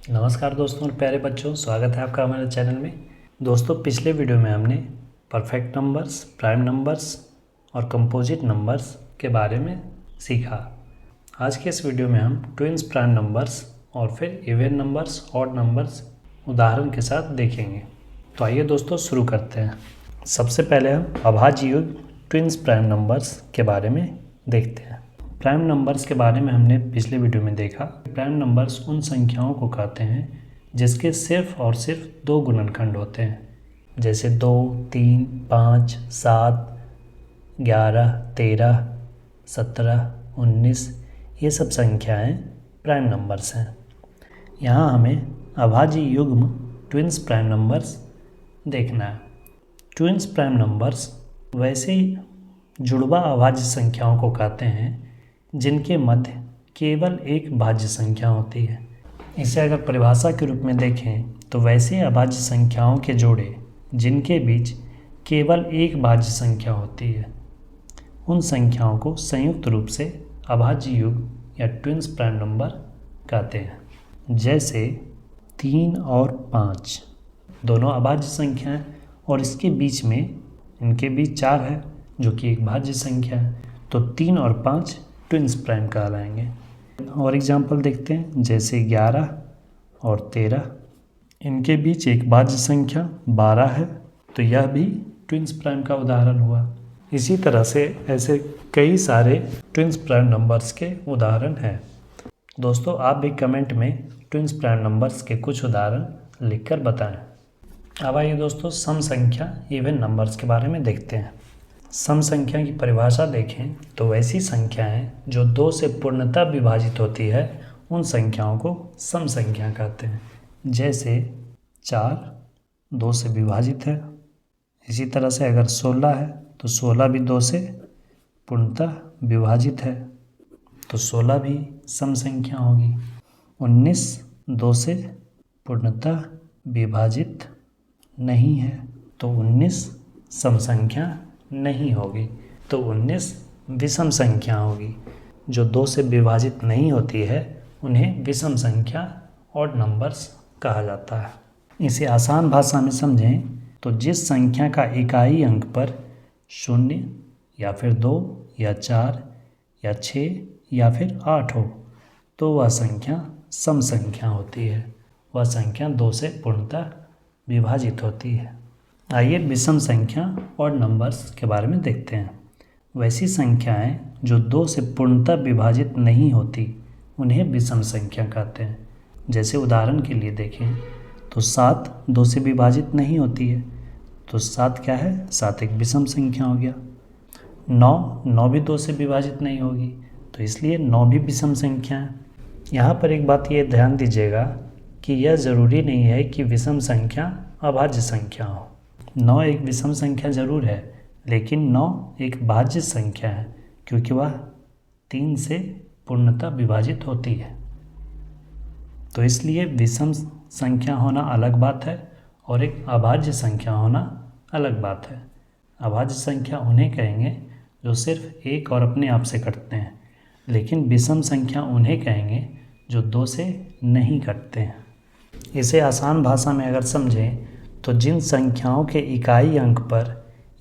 नमस्कार दोस्तों और प्यारे बच्चों, स्वागत है आपका हमारे चैनल में। दोस्तों, पिछले वीडियो में हमने परफेक्ट नंबर्स, प्राइम नंबर्स और कंपोजिट नंबर्स के बारे में सीखा। आज के इस वीडियो में हम ट्विंस प्राइम नंबर्स और फिर इवन नंबर्स, ऑड नंबर्स उदाहरण के साथ देखेंगे। तो आइए दोस्तों शुरू करते हैं। सबसे पहले हम अभाज्य युग्म ट्विंस प्राइम नंबर्स के बारे में देखते हैं। प्राइम नंबर्स के बारे में हमने पिछले वीडियो में देखा। प्राइम नंबर्स उन संख्याओं को कहते हैं जिसके सिर्फ और सिर्फ दो गुणनखंड होते हैं, जैसे 2, 3, 5, 7, 11, 13, 17, 19। ये सब संख्याएं प्राइम नंबर्स हैं। यहाँ हमें अभाज्य युग्म ट्विंस प्राइम नंबर्स देखना है। ट्विंस प्राइम नंबर्स वैसे जुड़वा अभाज्य संख्याओं को कहते हैं जिनके मध्य केवल एक भाज्य संख्या होती है। इसे अगर परिभाषा के रूप में देखें तो वैसे अभाज्य संख्याओं के जोड़े जिनके बीच केवल एक भाज्य संख्या होती है, उन संख्याओं को संयुक्त रूप से अभाज्य युग्म या ट्विंस प्राइम नंबर कहते हैं। जैसे 3 और 5 दोनों अभाज्य संख्या हैं और इनके बीच 4 है जो कि एक भाज्य संख्या है, तो 3 और 5 ट्विंस प्राइम कहलाएंगे। और एग्जाम्पल देखते हैं, जैसे 11 और 13, इनके बीच एक भाज्य संख्या 12 है, तो यह भी ट्विंस प्राइम का उदाहरण हुआ। इसी तरह से ऐसे कई सारे ट्विंस प्राइम नंबर्स के उदाहरण हैं। दोस्तों, आप भी कमेंट में ट्विंस प्राइम नंबर्स के कुछ उदाहरण लिखकर बताएं। अब आइए दोस्तों सम संख्या इवन नंबर्स के बारे में देखते हैं। सम संख्या की परिभाषा देखें तो वैसी संख्याएं जो 2 से पूर्णतः विभाजित होती है, उन संख्याओं को सम संख्या कहते हैं। जैसे 4 2 से विभाजित है। इसी तरह से अगर 16 है तो 16 भी 2 से पूर्णतः विभाजित है, तो 16 भी सम संख्या होगी। 19 2 से पूर्णतः विभाजित नहीं है, तो 19 सम संख्या नहीं होगी, तो 19 विषम संख्या होगी। जो 2 से विभाजित नहीं होती है उन्हें विषम संख्या ऑड नंबर्स कहा जाता है। इसे आसान भाषा में समझें तो जिस संख्या का इकाई अंक पर 0 या फिर 2 या 4 या 6 या फिर 8 हो, तो वह संख्या सम संख्या होती है। वह संख्या 2 से पूर्णतः विभाजित होती है। आइए विषम संख्या ऑड नंबर्स के बारे में देखते हैं। वैसी संख्याएं जो 2 से पूर्णतः विभाजित नहीं होती, उन्हें विषम संख्या कहते हैं। जैसे उदाहरण के लिए देखें तो 7 2 से विभाजित नहीं होती है, तो 7 क्या है? 7 एक विषम संख्या हो गया। 9 भी 2 से विभाजित नहीं होगी, तो इसलिए 9 भी विषम संख्या है। यहाँ पर एक बात ये ध्यान दीजिएगा कि यह ज़रूरी नहीं है कि विषम संख्या अभाज्य संख्या हो। 9 एक विषम संख्या जरूर है, लेकिन 9 एक भाज्य संख्या है क्योंकि वह 3 से पूर्णतः विभाजित होती है। तो इसलिए विषम संख्या होना अलग बात है और एक अभाज्य संख्या होना अलग बात है। अभाज्य संख्या उन्हें कहेंगे जो सिर्फ एक और अपने आप से कटते हैं, लेकिन विषम संख्या उन्हें कहेंगे जो 2 से नहीं कटते हैं। इसे आसान भाषा में अगर समझें तो जिन संख्याओं के इकाई अंक पर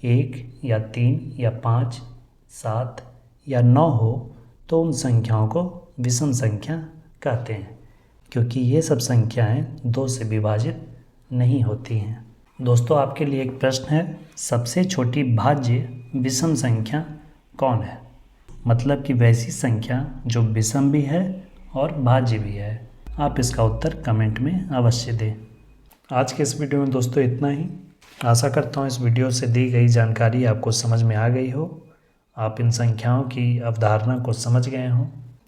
1 या 3 या 5, 7 या 9 हो, तो उन संख्याओं को विषम संख्या कहते हैं, क्योंकि ये सब संख्याएं 2 से विभाजित नहीं होती हैं। दोस्तों, आपके लिए एक प्रश्न है, सबसे छोटी भाज्य विषम संख्या कौन है? मतलब कि वैसी संख्या जो विषम भी है और भाज्य भी है। आप इसका उत्तर कमेंट में अवश्य दें। आज के इस वीडियो में दोस्तों इतना ही। आशा करता हूँ इस वीडियो से दी गई जानकारी आपको समझ में आ गई हो, आप इन संख्याओं की अवधारणा को समझ गए हों।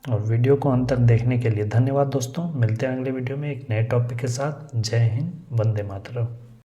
और वीडियो को अंत तक देखने के लिए धन्यवाद दोस्तों। मिलते हैं अगले वीडियो में एक नए टॉपिक के साथ। जय हिंद, वंदे मातरम।